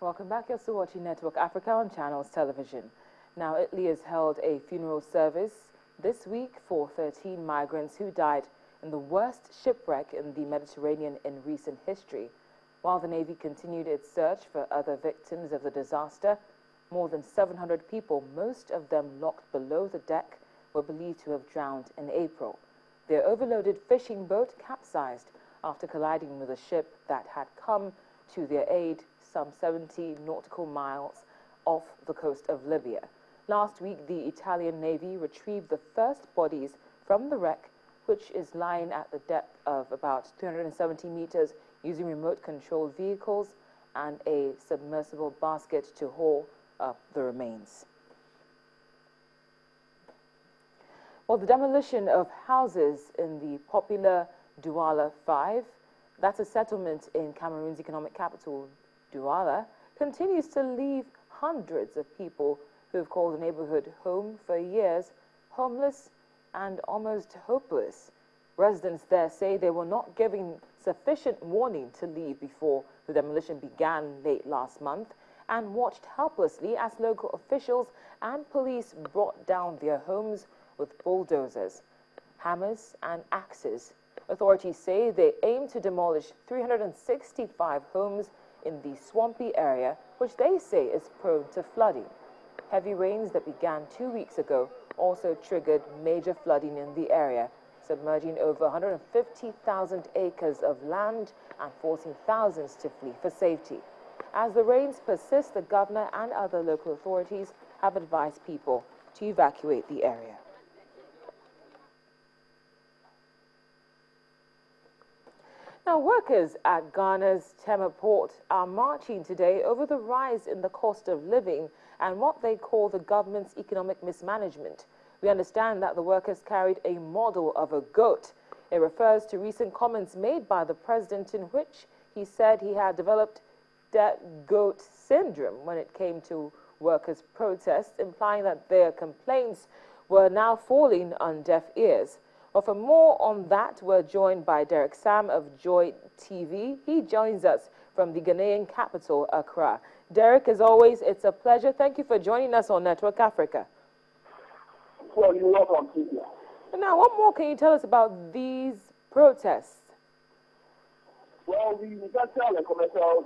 Welcome back. You're still watching Network Africa on Channels Television. Now, Italy has held a funeral service this week for 13 migrants who died in the worst shipwreck in the Mediterranean in recent history. While the Navy continued its search for other victims of the disaster, more than 700 people, most of them locked below the deck, were believed to have drowned in April. Their overloaded fishing boat capsized after colliding with a ship that had come to their aid some 70 nautical miles off the coast of Libya. Last week, the Italian Navy retrieved the first bodies from the wreck, which is lying at the depth of about 370 meters using remote-controlled vehicles and a submersible basket to haul up the remains. Well, the demolition of houses in the popular Douala 5, that's a settlement in Cameroon's economic capital, Douala, continues to leave hundreds of people who have called the neighborhood home for years homeless and almost hopeless. Residents there say they were not given sufficient warning to leave before the demolition began late last month and watched helplessly as local officials and police brought down their homes with bulldozers, hammers and axes. Authorities say they aim to demolish 365 homes in the swampy area, which they say is prone to flooding. Heavy rains that began 2 weeks ago also triggered major flooding in the area, submerging over 150,000 acres of land and forcing thousands to flee for safety. As the rains persist, the governor and other local authorities have advised people to evacuate the area. Now, workers at Ghana's Tema port are marching today over the rise in the cost of living and what they call the government's economic mismanagement. We understand that the workers carried a model of a goat. It refers to recent comments made by the president in which he said he had developed dead goat syndrome when it came to workers' protests, implying that their complaints were now falling on deaf ears. Well, for more on that, we're joined by Derek Sam of Joy TV. He joins us from the Ghanaian capital, Accra. Derek, as always, it's a pleasure. Thank you for joining us on Network Africa. Well, you're welcome, Ethiopia. Now, what more can you tell us about these protests? Well, the Industrial and Commercial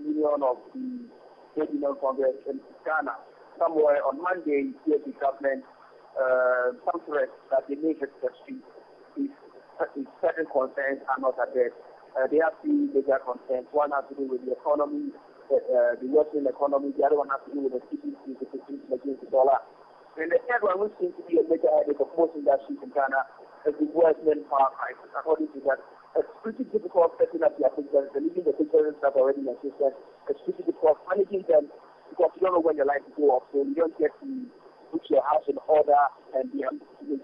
Union of the Trade Union Congress in Ghana, somewhere on Monday, the government some threats that they make it to the street if certain concerns are not addressed. They have three major concerns. One has to do with the economy, the worsening economy. The other one has to do with the CPC, the security against the dollar. And the third one, which seems to be a major headache of most industries in Ghana, is the worsening power crisis. According to that, it's pretty difficult setting up their pictures, leaving the pictures that are already in existence. It's pretty difficult managing them because you don't know when your light will go off, so you don't get to put your house in order and you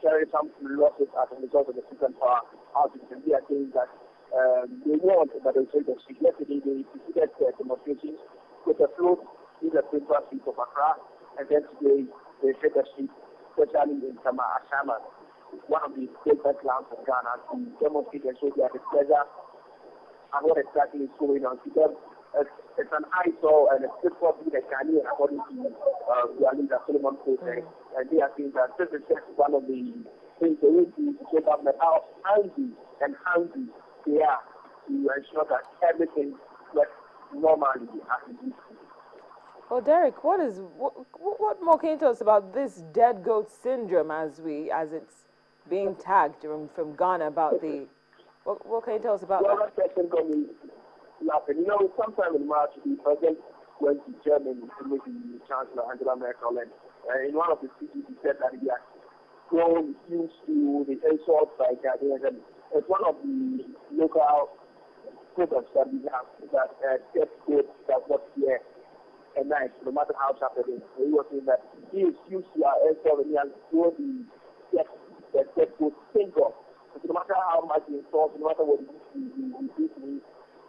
carry some losses as a result of the system power outages. And they are saying that they want that they say that yesterday they defeated demonstrations with a float in the central street of Accra, and then today they set the street, especially in Ashama, one of the greatest lands of Ghana, to demonstrate and show their displeasure and what exactly is going on. Because it's an eyesore and it's probably the Ghanaian, according to the leader Solomon Kosek. And they are saying that this is just one of the things they need to show government how angry and hungry they are to ensure that everything works normally as it used to. Well, Derek, what more can you tell us about this dead goat syndrome as it's being tagged from Ghana about the... What can you tell us about that? Laughing. You know, sometime in March, the president went to Germany to meet the Chancellor Angela Merkel, and in one of the speeches, he said that he had grown used to the insults by Ghanaians, and it's one of the local programs that we have that death goat does not fear a knife, no matter how sharp it is. So he was saying that he is used to our insult, and he has grown the death goat syndrome. So no matter how much he insults, no matter what he beats me,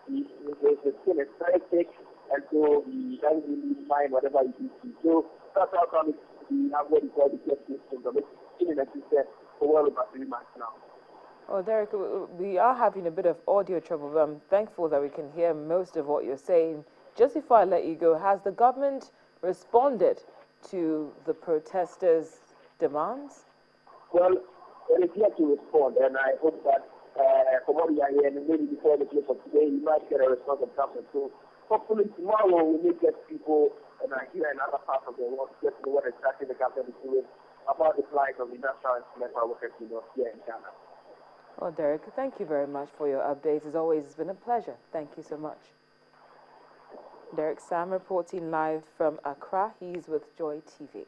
the skin is very thick, and so he doesn't really mind whatever he eats. So that's how come we have what we call the death goat syndrome. It's been in existence for well over 3 months now. Oh, Derek, we are having a bit of audio trouble, but I'm thankful that we can hear most of what you're saying. just before I let you go, has the government responded to the protesters' demands? Well, it is yet to respond, and I hope that from what we are hearing, maybe before the close of today, we might get a response from government. So hopefully tomorrow we may get people in Nigeria and other parts of the world to get to know what exactly the government is doing about the plight of the National Instrumental Workers Union here in Ghana. Well, Derek, thank you very much for your updates. As always, it's been a pleasure. Thank you so much. Derek Sam reporting live from Accra. He's with Joy TV.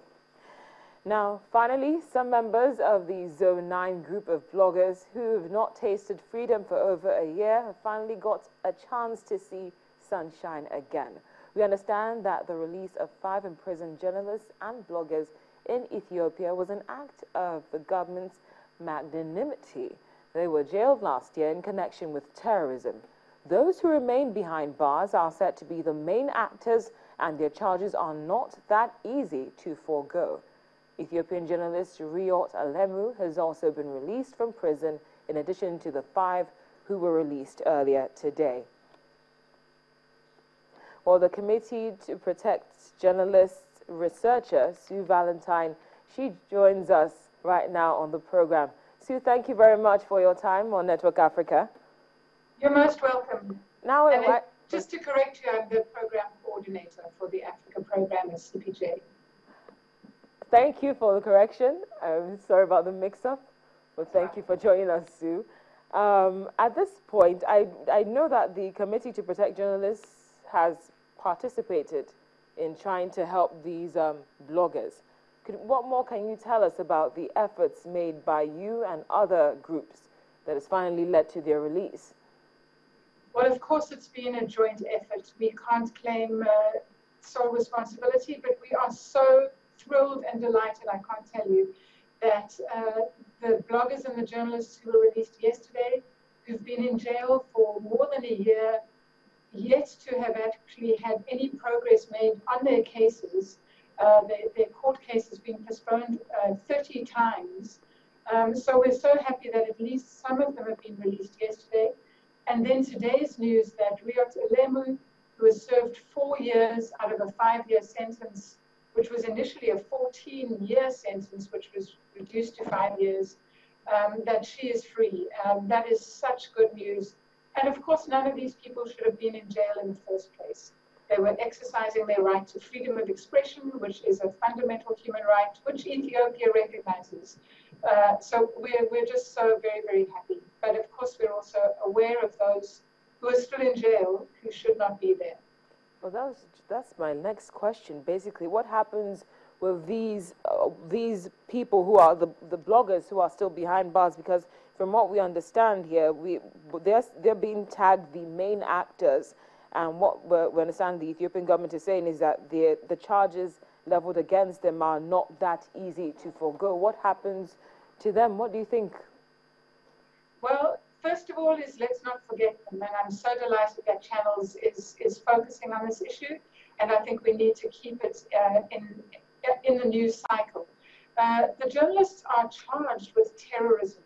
Now, finally, some members of the Zone 9 group of bloggers who have not tasted freedom for over a year have finally got a chance to see sunshine again. We understand that the release of 5 imprisoned journalists and bloggers in Ethiopia was an act of the government's magnanimity. They were jailed last year in connection with terrorism. Those who remain behind bars are said to be the main actors, and their charges are not that easy to forego. Ethiopian journalist Riot Alemu has also been released from prison, in addition to the 5 who were released earlier today. Well, the Committee to Protect Journalists researcher, Sue Valentine, she joins us right now on the program. Sue, thank you very much for your time on Network Africa. You're most welcome. Now, just to correct you, I'm the program coordinator for the Africa program at CPJ. Thank you for the correction. I'm sorry about the mix-up, but thank you for joining us, Sue. At this point, I know that the Committee to Protect Journalists has participated in trying to help these bloggers. What more can you tell us about the efforts made by you and other groups that has finally led to their release? Well, of course, it's been a joint effort. We can't claim sole responsibility, but we are so thrilled and delighted, I can't tell you, that the bloggers and the journalists who were released yesterday, who've been in jail for more than a year, yet to have actually had any progress made on their cases. Their court case has been postponed 30 times. So we're so happy that at least some of them have been released yesterday. And then today's news that Riot Alemu, who has served 4 years out of a 5-year sentence, which was initially a 14-year sentence, which was reduced to 5 years, that she is free. That is such good news. And of course, none of these people should have been in jail in the first place. They were exercising their right to freedom of expression, which is a fundamental human right, which Ethiopia recognizes. So we're just so very, very happy. But of course, we're also aware of those who are still in jail who should not be there. Well, that's my next question. Basically, what happens with these people who are the bloggers who are still behind bars? Because from what we understand here, they're being tagged the main actors, and what we understand the Ethiopian government is saying is that the charges leveled against them are not that easy to forego. What happens to them? What do you think? Well, first of all, let's not forget them, and I'm so delighted that Channels is focusing on this issue, and I think we need to keep it in the news cycle. The journalists are charged with terrorism,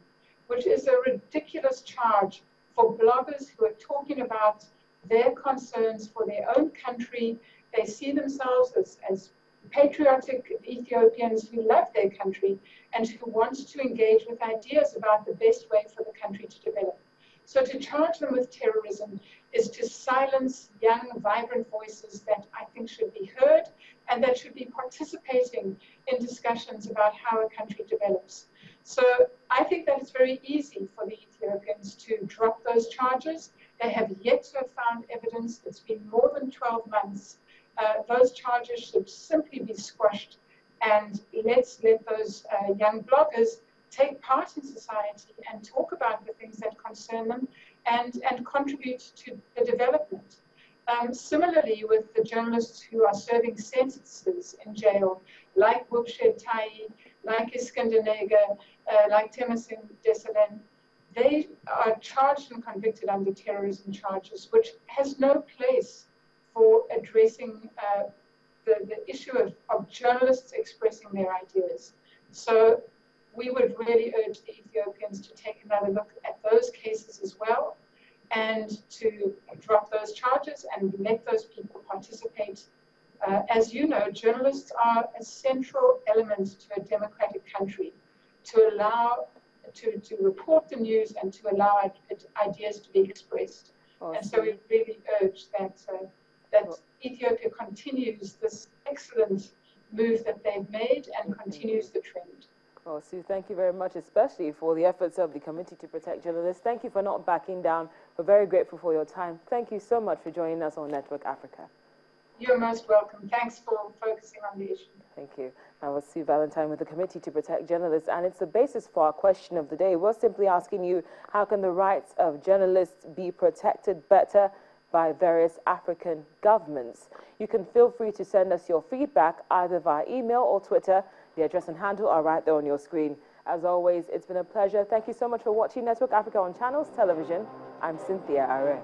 which is a ridiculous charge for bloggers who are talking about their concerns for their own country. They see themselves as patriotic Ethiopians who love their country and who want to engage with ideas about the best way for the country to develop. So to charge them with terrorism is to silence young, vibrant voices that I think should be heard and that should be participating in discussions about how a country develops. So I think that it's very easy for the Ethiopians to drop those charges. They have yet to have found evidence. It's been more than 12 months. Those charges should simply be squashed, and let's let those young bloggers take part in society and talk about the things that concern them and contribute to the development. Similarly, with the journalists who are serving sentences in jail, like Wubshed Tai, like Iskander Nega, like Temerson Desalen, they are charged and convicted under terrorism charges, which has no place for addressing the issue of journalists expressing their ideas. So we would really urge the Ethiopians to take another look at those cases as well. and to drop those charges and let those people participate. As you know, journalists are a central element to a democratic country, to allow, to report the news and to allow ideas to be expressed. Awesome. And so we really urge that, that Ethiopia continues this excellent move that they've made and continues the trend. Well, Sue, thank you very much, especially for the efforts of the Committee to Protect Journalists. Thank you for not backing down. We're very grateful for your time. Thank you so much for joining us on Network Africa. You're most welcome. Thanks for focusing on the issue. Thank you. I was Sue Valentine with the Committee to Protect Journalists, and it's the basis for our question of the day. We're simply asking you, how can the rights of journalists be protected better by various African governments? You can feel free to send us your feedback either via email or Twitter. The address and handle are right there on your screen. As always, it's been a pleasure. Thank you so much for watching Network Africa on Channels Television. I'm Cynthia Are.